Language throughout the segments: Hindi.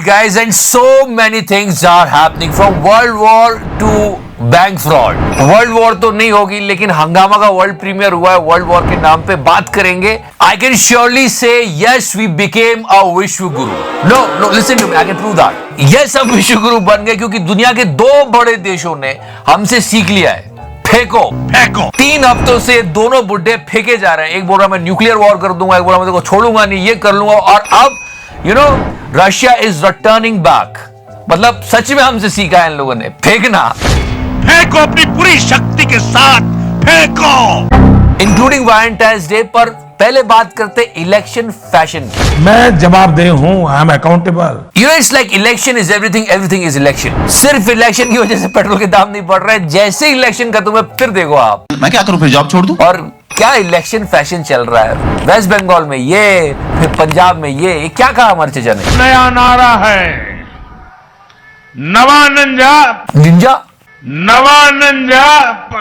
guys, and so many things are happening from World War to bank fraud. World war तो नहीं होगी, लेकिन हंगामा का वर्ल्ड प्रीमियर हुआ है। वर्ल्ड वॉर के नाम पे बात करेंगे। I can surely say yes we became a vishwa guru. No listen to me, I can prove that. Yes हम विश्व गुरु बन गए क्योंकि दुनिया के दो बड़े देशों ने हमसे सीख लिया है। फेंको 3 हफ्तों से दोनों बुड्ढे फेंके जा रहे हैं। एक बोल रहा मैं न्यूक्लियर वॉर कर दूंगा, एक बोल रहा मैं तेको छोड़ूंगा नहीं, ये कर लूंगा। और अब रशिया इज रिटर्निंग बैक। मतलब सच में हमसे सीखा है इन लोगों ने। फेंकना, फेंको अपनी पूरी शक्ति के साथ फेंको, इंक्लूडिंग वैलेंटाइंस डे। पर पहले बात करते इलेक्शन फैशन की। मैं जवाबदेह हूं, I am accountable. It's like election is everything, everything is election. सिर्फ इलेक्शन की वजह से पेट्रोल के दाम नहीं बढ़ रहे हैं। जैसे इलेक्शन खत्म है फिर देखो आप, मैं क्या करूं, फिर जॉब छोड़ दूं? और क्या इलेक्शन फैशन चल रहा है। वेस्ट बंगाल में ये, फिर पंजाब में ये क्या कहा हमारे चचा ने? नया नारा है, नवा निंजा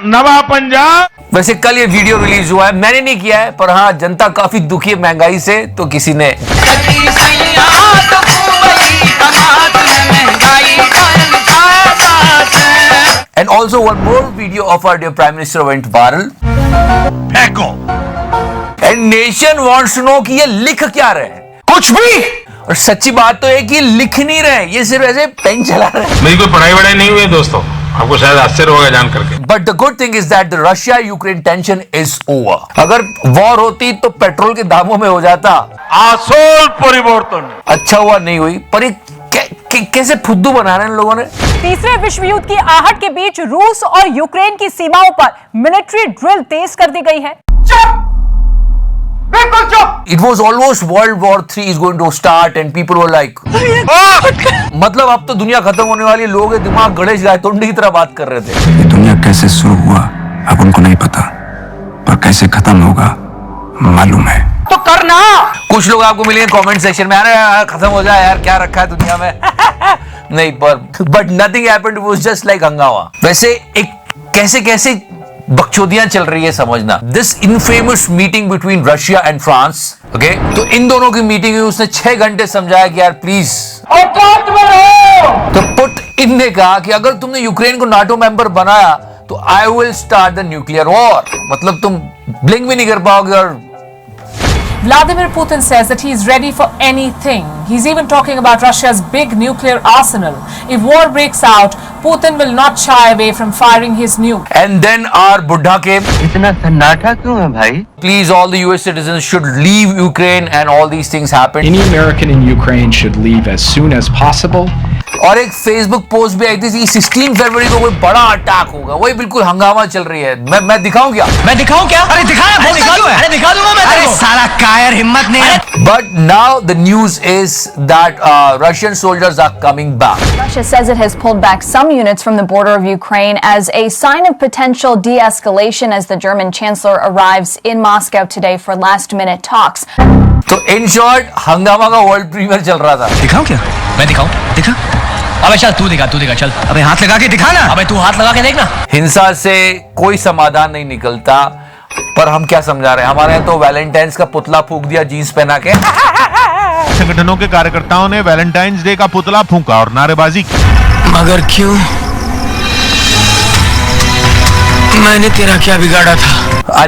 नवा पंजाब। वैसे कल ये वीडियो रिलीज हुआ है, मैंने नहीं किया है, पर हाँ जनता काफी दुखी है महंगाई से, तो किसी ने and also one more video of our dear prime minister went viral. फेंको। And nation wants to know कि ये लिख क्या रहे हैं। कुछ भी। और सच्ची बात तो है कि लिख नहीं रहे, ये सिर्फ ऐसे पेन चला रहे हैं। मेरी कोई पढ़ाई वढ़ाई नहीं हुई दोस्तों, आपको शायद आश्चर्य होगा जान करके। But the good thing is that the Russia Ukraine tension is over. अगर वॉर होती तो पेट्रोल के दामों में हो जाता आसोल परिवर्तन। अच्छा हुआ नहीं हुई, पर कैसे फुद्दू बना रहे हैं इन लोगों ने। तीसरे विश्व युद्ध की आहट के बीच रूस और यूक्रेन की सीमाओं पर मिलिट्री ड्रिल तेज कर दी गई है। It was almost World War III is going to start and people were like, मतलब अब तो दुनिया खत्म होने वाली है। लोग दिमाग गणेश गायतोंडी की तरह बात कर रहे थे। ये दुनिया कैसे शुरू हुआ अब उनको नहीं पता, पर कैसे खत्म होगा मालूम है। तो करना। कुछ लोग आपको मिलेंगे कमेंट सेक्शन में, अरे खत्म हो जाए यार, क्या रखा है दुनिया में। नहीं, पर but nothing happened, it was just like हंगामा। वैसे एक कैसे बकचोदियां चल रही है समझना। This infamous meeting between Russia and France, okay, तो इन दोनों की मीटिंग में उसने 6 घंटे समझाया कि यार प्लीज तो पुट इन ने कहा कि अगर तुमने यूक्रेन को नाटो मेंबर बनाया तो I will start the nuclear war. मतलब तुम ब्लिंक भी नहीं कर पाओगे। और Vladimir Putin says that he is ready for anything. He's even talking about Russia's big nuclear arsenal. If war breaks out, Putin will not shy away from firing his nuke. and then our बुड्ढा came. इतना सन्नाटा क्यों है भाई? Please, all the US citizens should leave Ukraine and all these things happen. Any American in Ukraine should leave as soon as possible. और एक फेसबुक पोस्ट भी आई थी 16 फरवरी को कोई बड़ा अटैक होगा। वही बिल्कुल हंगामा चल रही है। मैं दिखाऊं क्या? मैं दिखाऊं क्या? अरे दिखाना, अरे दिखा दूंगा मैं। अरे सारा कायर हिम्मत नहीं है। But now the news is that Russian soldiers are coming back. Russia says it has pulled back some units from the border of Ukraine as a sign of potential de-escalation as the German chancellor arrives in Moscow today for last-minute talks. तो in short, हंगामा का वर्ल्ड प्रीमियर चल रहा था। दिखाऊं क्या? मैं दिखाऊं? दिखा? अबे चल तू दिखा चल। अबे हाथ लगा के दिखा ना। अबे तू हाथ लगा के देखना। हिंसा से कोई समाधान नहीं निकलता, पर हम क्या समझा रहे हैं? हमारे यहाँ तो वैलेंटाइंस का पुतला फूंक दिया जीन्स पहना के। संगठनों के कार्यकर्ताओं ने वैलेंटाइंस डे का पुतला फूंका और नारेबाजी की। मगर क्यों? मैंने तेरा क्या बिगाड़ा था?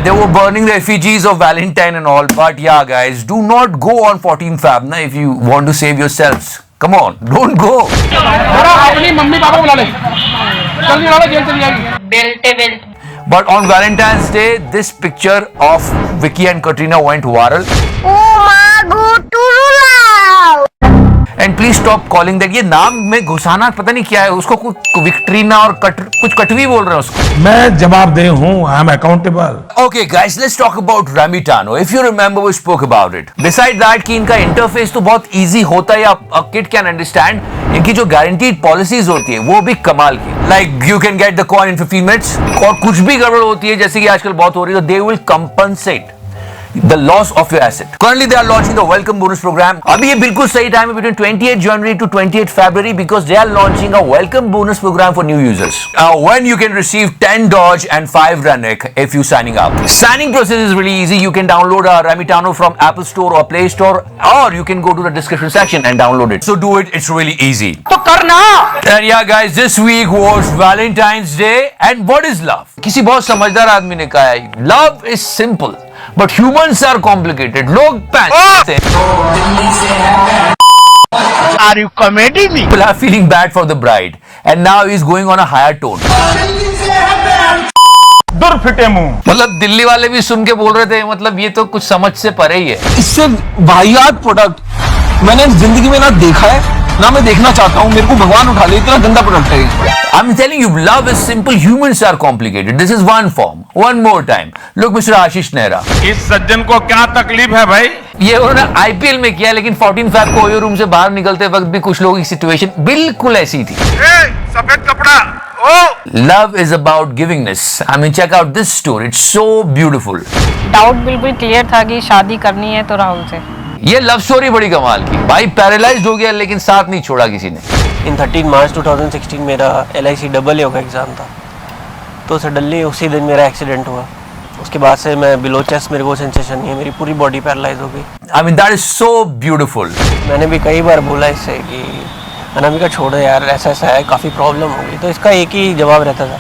They were burning the effigies of Valentine and all, but yeah, guys, do not go on 14 Feb na, if you want to save yourselves. Come on, don't go. अपनी मम्मी पापा बुला ले, जल्दी बुला ले, जेल चली जाएगी। But on Valentine's Day, this picture of Vicky and Katrina went viral. And please stop calling that. ये नाम में घुसाना पता नहीं क्या है उसको। कुछ विक्ट्रीना और कुछ कटवी बोल रहे हैं उसको। मैं जवाबदेह हूं, I am accountable. Okay, guys, let's talk about Ramitano. If you remember, we spoke about it. Besides that, कि इनका इंटरफेस तो बहुत इजी होता है, a kid can understand. इनकी जो गारंटीड पॉलिसीज होती है वो भी कमाल की। Like you can get the coin in 15 minutes. और कुछ भी गड़बड़ होती है जैसे कि आजकल बहुत हो रही है, तो they will compensate. the loss of your asset. Currently they are launching the welcome bonus program. अभी ये बिल्कुल सही टाइम है between 28 January to 28 February because they are launching a welcome bonus program for new users. When you can receive 10 Dodge and 5 Rennick if you signing up. Signing process is really easy. You can download Remitano from Apple Store or Play Store, or you can go to the description section and download it. So do it. It's really easy. तो करना। And yeah guys, this week was Valentine's Day. And what is love? किसी बहुत समझदार आदमी ने कहा है, love is simple. But humans are complicated. लोग पैंचते हैं. Are you comedy me? People are feeling bad for the bride, and now he's going on a higher tone. दूर फिटे मुंह. मतलब दिल्ली वाले भी सुन के बोल रहे थे, मतलब ये तो कुछ समझ से परे ही है. इससे वाहियात प्रोडक्ट मैंने जिंदगी में ना देखा है ना मैं देखना चाहता हूँ. मेरे को भगवान उठा ले, इतना गंदा प्रोडक्ट है. I'm telling you, love is simple. Humans are complicated. This is one form. One more time. Look, Mr. आशीष नेहरा. इस सज्जन को क्या तकलीफ है भाई? ये उन्होंने IPL में किया, लेकिन 14 Feb को ओयो रूम से बाहर निकलते वक्त भी कुछ लोगों की सिचुएशन बिल्कुल ऐसी थी. सफेद कपड़ा. Love is about givingness. I mean, check out this story. It's so beautiful. Doubt बिल्कुल क्लियर था कि शादी करनी है तो राहुल से. ये लव स्टोरी बड़ी कमाल की. भाई पैरालाइज्ड हो गया लेकिन साथ नहीं छोड़ा किसी ने. इन 13 मार्च 2016 मेरा LIC डबल ए का एग्ज़ाम था, तो सडनली उसी दिन मेरा एक्सीडेंट हुआ. उसके बाद से मैं बिलो चेस्ट मेरे को सेंसेशन नहीं है, मेरी पूरी बॉडी पैरालाइज हो गई. I mean, that is so beautiful. मैंने भी कई बार बोला इससे कि अनामिका छोड़ो यार, ऐसा ऐसा है, काफ़ी प्रॉब्लम होगी. तो इसका एक ही जवाब रहता था,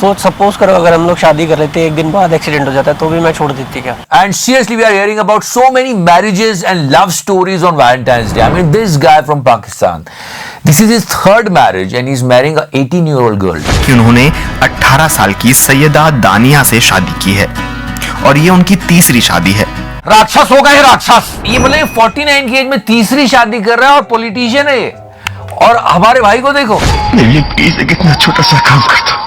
सोच सपोज करो अगर हम लोग शादी कर लेते एक दिन बाद एक्सीडेंट हो जाता है तो भी मैं छोड़ देती क्या. And seriously, we are hearing about so many marriages and love stories on Valentine's Day. I mean, this guy from Pakistan, this is his third marriage and he's marrying a 18-year-old girl. उन्होंने 18 साल की सैयदा दानिया से शादी की है और ये उनकी तीसरी शादी है. राक्षस हो गए राक्षस. ये मतलब 49 की एज में तीसरी शादी कर रहा है और पॉलिटिशियन है ये. और हमारे भाई को देखो, कितना छोटा सा काम करता.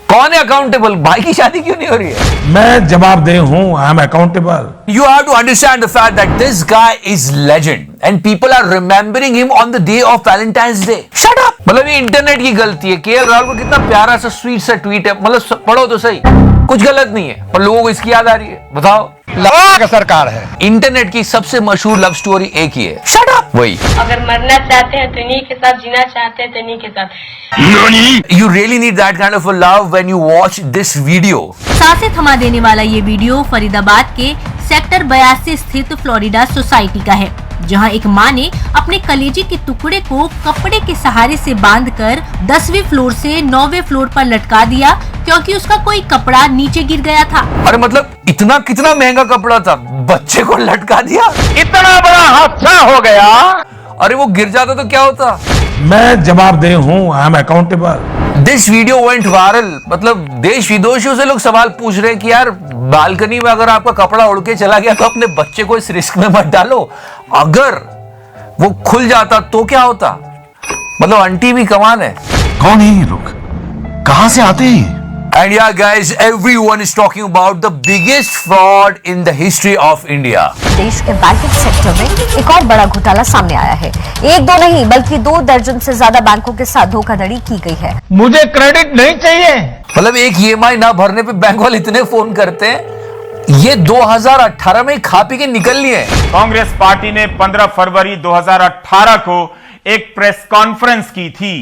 कौन है अकाउंटेबल? भाई की शादी क्यों नहीं हो रही है? मैं जवाबदेह हूँ. I am accountable. You have to understand the fact that this guy is legend and people are remembering him on the day of Valentine's Day. Shut up! मतलब ये इंटरनेट की गलती है. KL राहुल को कितना प्यारा सा स्वीट सा ट्वीट है, मतलब पढ़ो तो सही, कुछ गलत नहीं है, पर लोगों को इसकी याद आ रही है. बताओ, का सरकार है. इंटरनेट की सबसे मशहूर लव स्टोरी एक ही है. Shut up! वही. अगर मरना चाहते हैं तो इन्हीं के साथ, जीना चाहते हैं तो इन्हीं के साथ. You really need that kind of a love when you watch this video. सांसें थमा देने वाला ये वीडियो फरीदाबाद के सेक्टर 82 स्थित फ्लोरिडा सोसाइटी का है, जहां एक मां ने अपने कलेजे के टुकड़े को कपड़े के सहारे से बांधकर 10वें फ्लोर से 9वें फ्लोर पर लटका दिया क्योंकि उसका कोई कपड़ा नीचे गिर गया था. अरे मतलब इतना कितना महंगा कपड़ा था, बच्चे को लटका दिया. इतना बड़ा हादसा हो गया. अरे वो गिर जाता तो क्या होता? मैं जवाबदेह हूँ. I am accountable. This video went viral. मतलब देश विदेशों से लोग सवाल पूछ रहे हैं कि यार बालकनी में अगर आपका कपड़ा उड़ के चला गया तो अपने बच्चे को इस रिस्क में मत डालो. अगर वो खुल जाता तो क्या होता? मतलब आंटी भी कमाल है. कौन है ये लोग, कहां से आते हैं? And yeah guys, everyone is talking about the biggest fraud in the history of India. देश के बैंकिंग सेक्टर में एक और बड़ा घोटाला सामने आया है. एक दो नहीं बल्कि 2 दर्जन से ज्यादा बैंकों के साथ धोखाधड़ी की गई है. मुझे क्रेडिट नहीं चाहिए. मतलब एक EMI ना भरने पे बैंक वाले इतने फोन करते हैं. ये 2018 में खा पी के निकल लिए. कांग्रेस पार्टी ने 15 फरवरी 2018 को एक प्रेस कॉन्फ्रेंस की थी.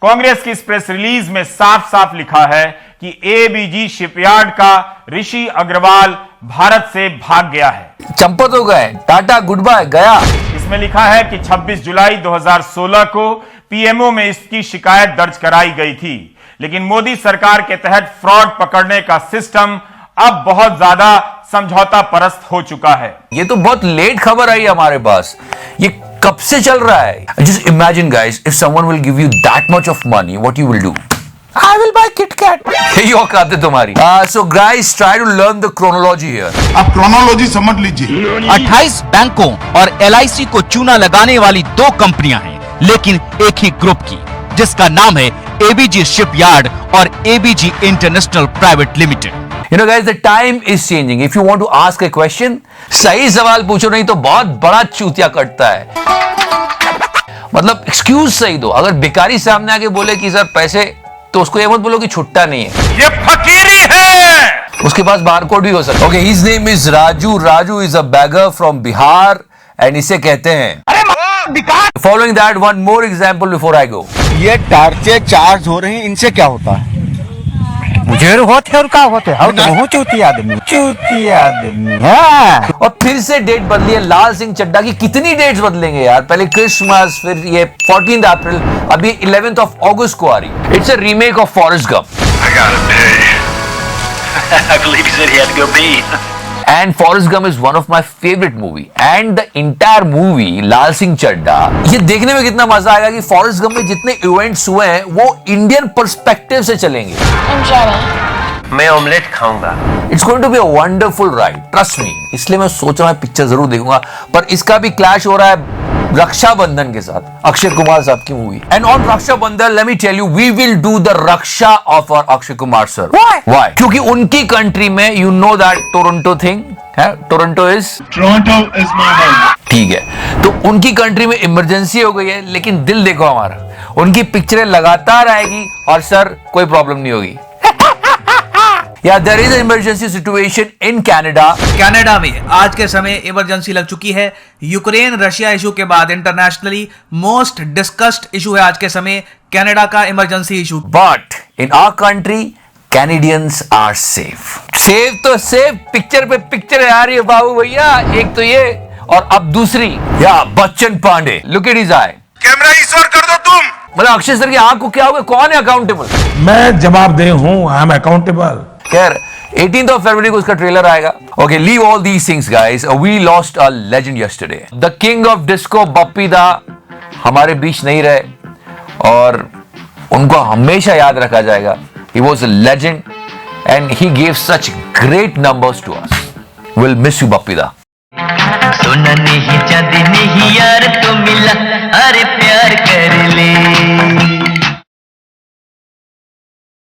कांग्रेस की इस प्रेस रिलीज में साफ साफ लिखा है कि ABG शिपयार्ड का ऋषि अग्रवाल भारत से भाग गया है. चंपत हो गए, टाटा गुड बाय, गया. इसमें लिखा है कि 26 जुलाई 2016 को PMO में इसकी शिकायत दर्ज कराई गई थी, लेकिन मोदी सरकार के तहत फ्रॉड पकड़ने का सिस्टम अब बहुत ज्यादा समझौता परस्त हो चुका है. ये तो बहुत लेट खबर आई हमारे पास. ये कब से चल रहा है? Just imagine guys, if someone will give you that much of money, what you will do? I will buy KitKat. यही औकात है तुम्हारी. So guys, try to learn the chronology here. आप क्रोनोलॉजी समझ लीजिए. 28 बैंकों और LIC को चूना लगाने वाली 2 कंपनियां हैं, लेकिन एक ही ग्रुप की, जिसका नाम है ABG शिपयार्ड और ABG international private limited. You know guys, the time is changing. If you want to ask a question, सही सवाल पूछो, नहीं तो बहुत बड़ा चूतिया कटता है. मतलब एक्सक्यूज सही दो. अगर भिखारी सामने आके बोले कि सर पैसे, तो उसको ये मत बोलो कि छुट्टा नहीं है. ये फकीरी है. उसके पास बारकोड भी हो सकता है। Okay, his name is Raju. Raju is a beggar from Bihar and इसे कहते हैं following that one more example before I go. ये टार्चे चार्ज हो रहे हैं, इनसे क्या होता है? मुझे होते और क्या होते हैं? चूती आदमी हाँ। और फिर से डेट बदली है लाल सिंह चड्ढा की। कितनी डेट्स बदलेंगे यार? पहले क्रिसमस, फिर ये 14 अप्रैल, अभी 11 अगस्त को आ रही। It's a remake of Forrest Gump. I believe he said he had to go pee. And Forrest Gump is one of my favorite movie. And the entire movie, लाल सिंह चड्ढा, ये देखने में कितना मजा आएगा कि फॉरेस्ट गंप में जितने इवेंट्स हुए हैं वो इंडियन पर्सपेक्टिव से चलेंगे। मैं ऑमलेट खाऊंगा। It's going to be a wonderful ride, trust me. इसलिए मैं सोच रहा हूँ पिक्चर जरूर देखूंगा। पर इसका भी क्लैश हो रहा है रक्षाबंधन के साथ, अक्षय कुमार साहब की movie. And on Raksha Bandhan let me tell you, we will do the raksha of our Akshay Kumar sir. Why? क्योंकि उनकी कंट्री में you know that Toronto thing है, टोरंटो इज माय होम। ठीक है, तो उनकी कंट्री में इमरजेंसी हो गई है, लेकिन दिल देखो हमारा, उनकी पिक्चरें लगातार आएगी और सर कोई प्रॉब्लम नहीं होगी। Yeah, there is an emergency situation in Canada. Canada में आज के समय इमरजेंसी लग चुकी है। यूक्रेन रशिया इशू के बाद इंटरनेशनली मोस्ट डिस्कस्ड इशू है आज के समय कनाडा का emergency issue. But in our country, Canadians are safe. Safe तो सेफ, पिक्चर पे पिक्चर आ रही है बाबू भैया। एक तो ये और अब दूसरी, या Bachchan Pandey, look at his eye. Camera ईश्वर कर दो तुम। मतलब अक्षय सर की आंख को क्या हुआ? कौन है अकाउंटेबल? मैं जवाबदेह हूँ, आई एम अकाउंटेबल। खैर 18th फरवरी को उसका ट्रेलर आएगा। Okay, leave all these things guys, we lost a legend yesterday. The king of disco Bappi da हमारे बीच नहीं रहे और उनको हमेशा याद रखा जाएगा। He was a legend and he gave such great numbers to us. Will miss you Bappi da. सोना नहीं चांदी नहीं यार तो मिला, अरे प्यार कर ले।